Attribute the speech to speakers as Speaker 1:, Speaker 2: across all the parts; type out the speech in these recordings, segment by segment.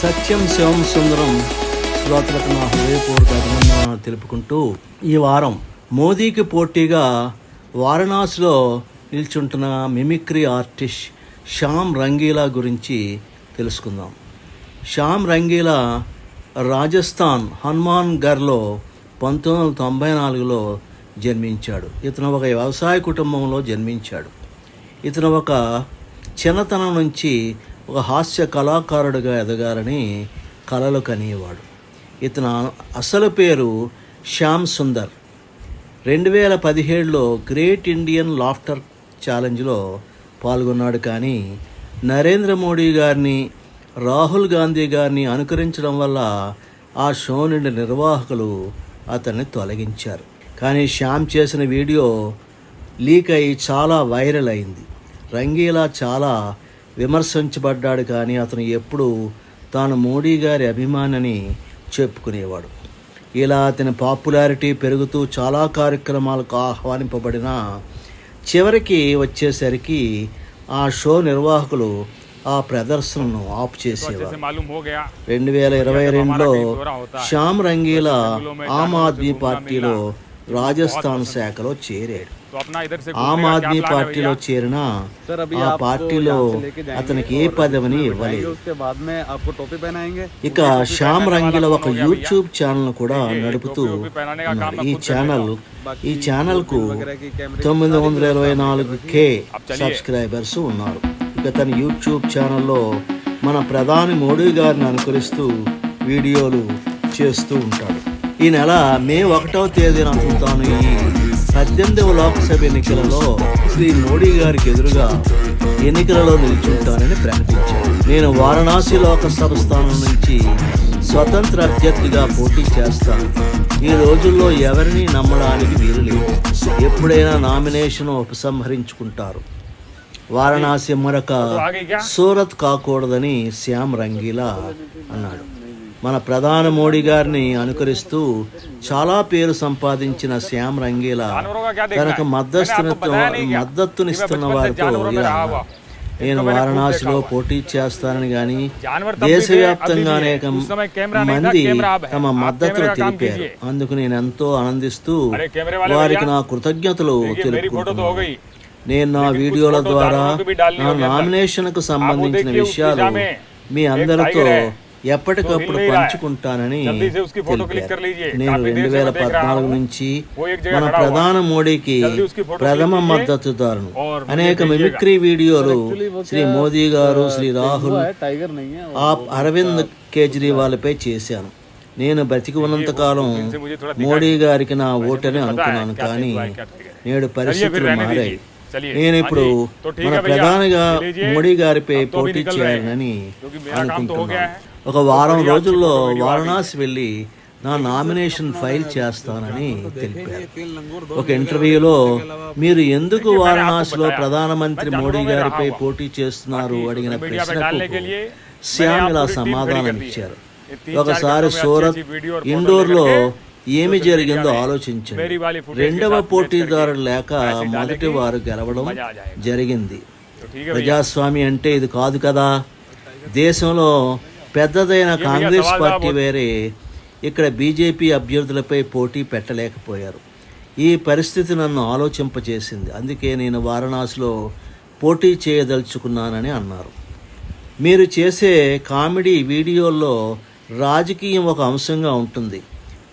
Speaker 1: సత్యం శివం సుందరం శ్రోతలకు నా హృదయపూర్వక అభినందనలు తెలుపుకుంటూ ఈ వారం మోదీకి పోటీగా వారణాసిలో నిల్చుంటున్న మిమిక్రీ ఆర్టిస్ట్ శ్యామ్ రంగీలా గురించి తెలుసుకుందాం. శ్యామ్ రంగీలా రాజస్థాన్ హనుమాన్గర్లో 1994లో జన్మించాడు. ఇతను ఒక వ్యవసాయ కుటుంబంలో జన్మించాడు. ఇతను ఒక చిన్నతనం నుంచి ఒక హాస్య కళాకారుడిగా ఎదగాలని కలలు కనేవాడు. ఇతను అసలు పేరు శ్యామ్ సుందర్. 2017లో గ్రేట్ ఇండియన్ లాఫ్టర్ ఛాలెంజ్లో పాల్గొన్నాడు. కానీ నరేంద్ర మోడీ గారిని, రాహుల్ గాంధీ గారిని అనుకరించడం వల్ల ఆ షో నుండి నిర్వాహకులు అతన్ని తొలగించారు. కానీ శ్యామ్ చేసిన వీడియో లీక్ అయి చాలా వైరల్ అయింది. రంగీలా చాలా విమర్శించబడ్డాడు. కానీ అతను ఎప్పుడూ తాను మోడీ గారి అభిమానిని చెప్పుకునేవాడు. ఇలా అతని పాపులారిటీ పెరుగుతూ చాలా కార్యక్రమాలకు ఆహ్వానింపబడిన చివరికి వచ్చేసరికి ఆ షో నిర్వాహకులు ఆ ప్రదర్శనను ఆఫ్ చేసేవారు. 2022లో శ్యామ్ రంగీలా ఆమ్ ఆద్మీ పార్టీలో రాజస్థాన్ శాఖలో చేరాడు. ఆమ్ ఆద్మీ పార్టీలో చేరిన ఆ పార్టీలో అతనికి ఏ పదవిని ఇవ్వలేదు. ఇక శ్యామ్ రంగీలా ఒక యూట్యూబ్ ఛానల్ కూడా నడుపుతూ ఉన్నారు. ఈ ఛానల్కు 924K సబ్స్క్రైబర్స్ ఉన్నారు. ఇక తన యూట్యూబ్ ఛానల్లో మన ప్రధాని మోడీ గారిని అనుకరిస్తూ వీడియోలు చేస్తూ ఉంటాడు. ఈ నెల మే 1వ తేదీన తాను ఈ 18వ లోక్సభ ఎన్నికలలో శ్రీ మోడీ గారికి ఎదురుగా ఎన్నికలలో నిల్చుంటానని ప్రకటించారు. నేను వారణాసి లోకసభ స్థానం నుంచి స్వతంత్ర అభ్యర్థిగా పోటీ చేస్తాను. ఈ రోజుల్లో ఎవరిని నమ్మడానికి వీలు లేదు. ఎప్పుడైనా నామినేషన్ ఉపసంహరించుకుంటారు. వారణాసి మరొక సూరత్ కాకూడదని శ్యామ్ రంగీలా అన్నాడు. మన ప్రధాని మోడీ గారిని అనుకరిస్తూ చాలా పేరు సంపాదించిన శ్యామ్ రంగీలా తనకు మద్దతునిస్తున్న వారితో ఇలా అన్నారు. నేను వారణాసిలో పోటీ చేస్తానని కానీ దేశవ్యాప్తంగా అనేక మంది తమ మద్దతును తెలిపారు. అందుకు నేను ఎంతో ఆనందిస్తూ వారికి నా కృతజ్ఞతలు తెలుపుకుంటున్నాను. నేను నా వీడియోల ద్వారా నా నామినేషన్కు సంబంధించిన విషయాలు మీ అందరితో ఎప్పటికప్పుడు పంచుకుంటానని తెలిపారు. నేను 2014 నుంచి మన ప్రధాని మోడీకి ప్రథమ మద్దతుదారును. అనేక మిమిక్రీ వీడియోలు శ్రీ మోదీ గారు, శ్రీ రాహుల్, అరవింద్ కేజ్రీవాల్పై చేశాను. నేను బ్రతికి ఉన్నంతకాలం మోడీ గారికి నా ఓటని అనుకున్నాను. కానీ నేడు పరిస్థితులు మారాయి. నేను ఇప్పుడు మన ప్రధానిగా మోడీ గారిపై పోటీ చేయాలని అనుకుంటున్నాను. ఒక వారం రోజుల్లో వారణాసి వెళ్ళి నా నామినేషన్ ఫైల్ చేస్తానని తెలిపారు. ఒక ఇంటర్వ్యూలో మీరు ఎందుకు వారణాసిలో ప్రధానమంత్రి మోడీ గారిపై పోటీ చేస్తున్నారు అడిగిన ప్రశ్నకు శ్యామ్ ఇలా సమాధానం ఇచ్చారు. ఒకసారి సూరత్ ఇండోర్లో ఏమి జరిగిందో ఆలోచించండి. రెండవ పోటీదారుడు లేక మొదటి వారు గెలవడం జరిగింది. ప్రజాస్వామ్యం అంటే ఇది కాదు కదా. దేశంలో పెద్దదైన కాంగ్రెస్ పార్టీ వేరే ఇక్కడ బీజేపీ అభ్యర్థులపై పోటీ పెట్టలేకపోయారు. ఈ పరిస్థితి నన్ను ఆలోచింపచేసింది. అందుకే నేను వారణాసిలో పోటీ చేయదలుచుకున్నానని అన్నారు. మీరు చేసే కామెడీ వీడియోల్లో రాజకీయం ఒక అంశంగా ఉంటుంది.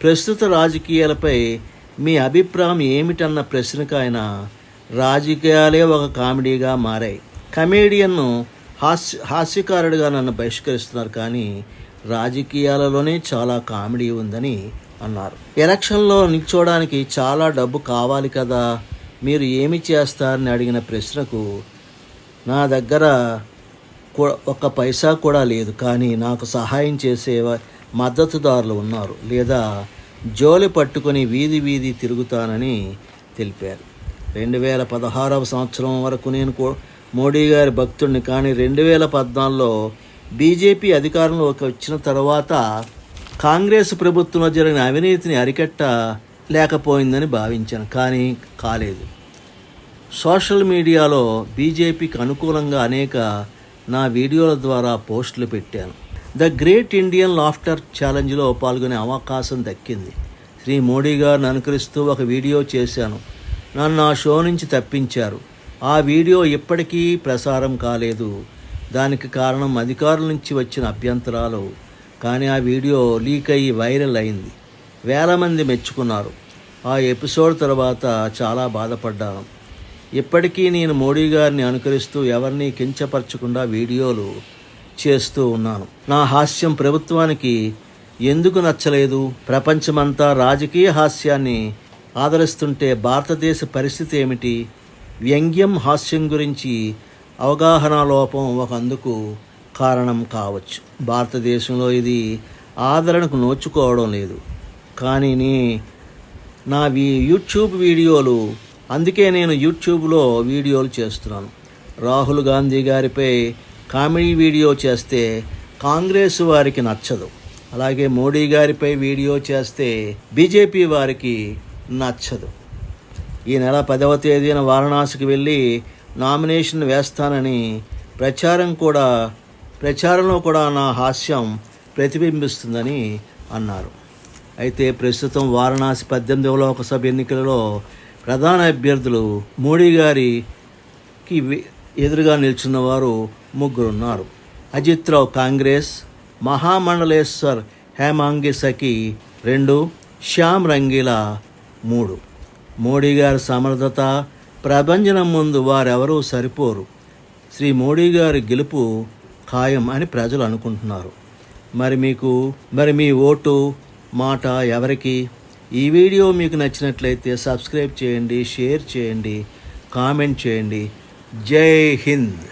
Speaker 1: ప్రస్తుత రాజకీయాలపై మీ అభిప్రాయం ఏమిటన్న ప్రశ్నకు ఆయన రాజకీయాలే ఒక కామెడీగా మారాయి. కమేడియన్ను హాస్యకారుడిగా నన్ను బహిష్కరిస్తున్నారు. కానీ రాజకీయాలలోనే చాలా కామెడీ ఉందని అన్నారు. ఎలక్షన్లో నిల్చోడానికి చాలా డబ్బు కావాలి కదా, మీరు ఏమి చేస్తారని అడిగిన ప్రశ్నకు నా దగ్గర ఒక్క పైసా కూడా లేదు. కానీ నాకు సహాయం చేసే మద్దతుదారులు ఉన్నారు. లేదా జోలి పట్టుకొని వీధి వీధి తిరుగుతానని తెలిపారు. 2016వ సంవత్సరం వరకు నేను మోడీ గారి భక్తుడిని. కానీ 2014లో బీజేపీ అధికారంలోకి వచ్చిన తర్వాత కాంగ్రెస్ ప్రభుత్వంలో జరిగిన అవినీతిని అరికట్టలేకపోయిందని భావించాను. కానీ కాలేదు. సోషల్ మీడియాలో బీజేపీకి అనుకూలంగా అనేక నా వీడియోల ద్వారా పోస్టులు పెట్టాను. ద గ్రేట్ ఇండియన్ లాఫ్టర్ ఛాలెంజ్లో పాల్గొనే అవకాశం దక్కింది. శ్రీ మోడీ గారిని అనుకరిస్తూ ఒక వీడియో చేశాను. నన్ను ఆ షో నుంచి తప్పించారు. ఆ వీడియో ఇప్పటికీ ప్రసారం కాలేదు. దానికి కారణం అధికారుల నుంచి వచ్చిన అభ్యంతరాలు. కానీ ఆ వీడియో లీక్ అయ్యి వైరల్ అయింది. వేల మంది మెచ్చుకున్నారు. ఆ ఎపిసోడ్ తర్వాత చాలా బాధపడ్డాను. ఇప్పటికీ నేను మోడీ గారిని అనుకరిస్తూ ఎవరిని కించపరచకుండా వీడియోలు చేస్తూ ఉన్నాను. నా హాస్యం ప్రభుత్వానికి ఎందుకు నచ్చలేదు? ప్రపంచమంతా రాజకీయ హాస్యాన్ని ఆదరిస్తుంటే భారతదేశ పరిస్థితి ఏమిటి? వ్యంగ్యం, హాస్యం గురించి అవగాహన లోపం ఒక అందుకు కారణం కావచ్చు. భారతదేశంలో ఇది ఆదరణకు నోచుకోవడం లేదు. కానీ నా యూట్యూబ్ వీడియోలు, అందుకే నేను యూట్యూబ్లో వీడియోలు చేస్తున్నాను. రాహుల్ గాంధీ గారిపై కామెడీ వీడియో చేస్తే కాంగ్రెస్ వారికి నచ్చదు. అలాగే మోడీ గారిపై వీడియో చేస్తే బీజేపీ వారికి నచ్చదు. ఈ నెల 10వ తేదీన వారణాసికి వెళ్ళి నామినేషన్ వేస్తానని ప్రచారంలో కూడా నా హాస్యం ప్రతిబింబిస్తుందని అన్నారు. అయితే ప్రస్తుతం వారణాసి 18వ లోకసభ ఎన్నికలలో ప్రధాన అభ్యర్థులు మోడీ గారికి ఎదురుగా నిల్చున్న వారు 3 ఉన్నారు. అజిత్ రావు కాంగ్రెస్, మహామండలేశ్వర్ హేమాంగి సఖి 2, శ్యామ్ రంగీలా 3. మోడీ గారి సమర్థత, ప్రభంజనం ముందు వారెవరూ సరిపోరు. శ్రీ మోడీ గారి గెలుపు ఖాయం అని ప్రజలు అనుకుంటున్నారు. మరి మీ ఓటు మాట ఎవరికి? ఈ వీడియో మీకు నచ్చినట్లయితే సబ్స్క్రైబ్ చేయండి, షేర్ చేయండి, కామెంట్ చేయండి. జై హింద్.